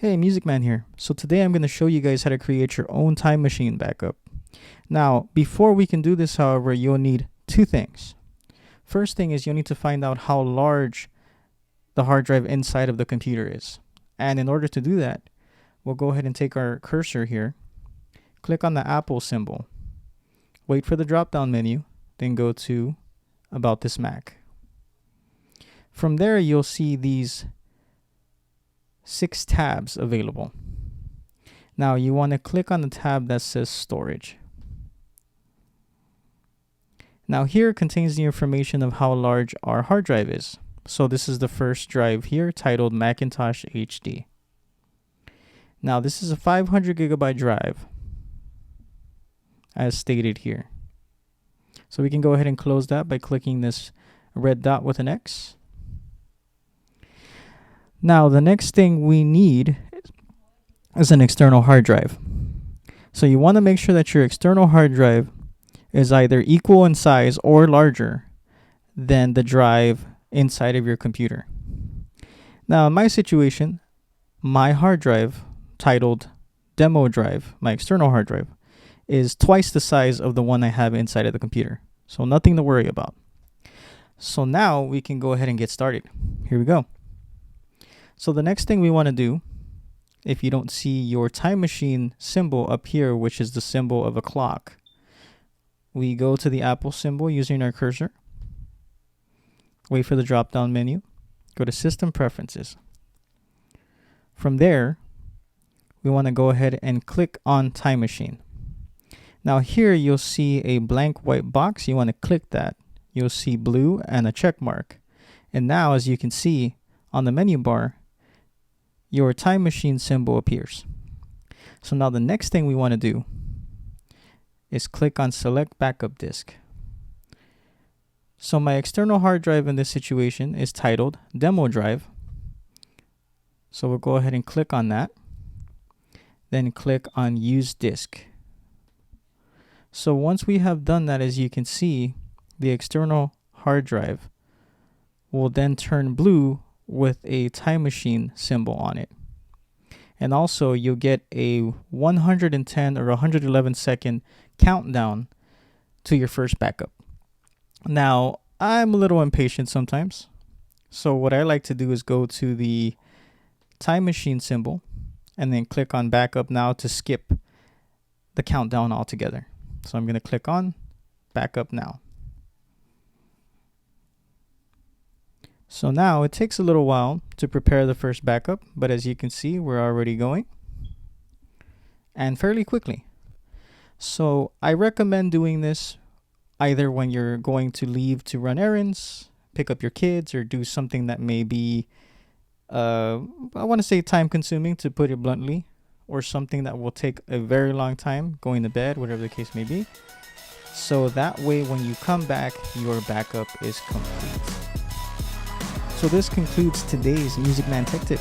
Hey, MusicMan here. So today I'm going to show you guys how to create your own time machine backup. Now, before we can do this, however, you'll need two things. First thing is you'll need to find out how large the hard drive inside of the computer is. And in order to do that, we'll go ahead and take our cursor here, click on the Apple symbol, wait for the drop-down menu, then go to About This Mac. From there, you'll see these 6 tabs available. Now you want to click on the tab that says Storage. Now here contains the information of how large our hard drive is. So this is the first drive here titled Macintosh HD. Now this is a 500 gigabyte drive as stated here. So we can go ahead and close that by clicking this red dot with an X. Now the next thing we need is an external hard drive. So you want to make sure that your external hard drive is either equal in size or larger than the drive inside of your computer. Now in my situation, my hard drive titled demo drive, my external hard drive, is twice the size of the one I have inside of the computer. So nothing to worry about. So now we can go ahead and get started. Here we go. So the next thing we want to do, if you don't see your time machine symbol up here, which is the symbol of a clock, we go to the Apple symbol using our cursor, wait for the drop-down menu, go to System Preferences. From there, we want to go ahead and click on Time Machine. Now here you'll see a blank white box. You want to click that. You'll see blue and a check mark. And now, as you can see on the menu bar, your time machine symbol appears. So now the next thing we want to do is click on Select Backup Disk. So my external hard drive in this situation is titled Demo Drive. So we'll go ahead and click on that. Then click on Use Disk. So once we have done that, as you can see, the external hard drive will then turn blue with a time machine symbol on it. And also you'll get a 110 or 111 second countdown to your first backup. Now, I'm a little impatient sometimes. So what I like to do is go to the time machine symbol and then click on backup now to skip the countdown altogether. So I'm going to click on backup now. So now it takes a little while to prepare the first backup, but as you can see, we're already going and fairly quickly. So I recommend doing this either when you're going to leave to run errands, pick up your kids, or do something that may be, I want to say time consuming, to put it bluntly, or something that will take a very long time, going to bed, whatever the case may be. So that way when you come back, your backup is complete. So this concludes today's MusicMan Tech Tip.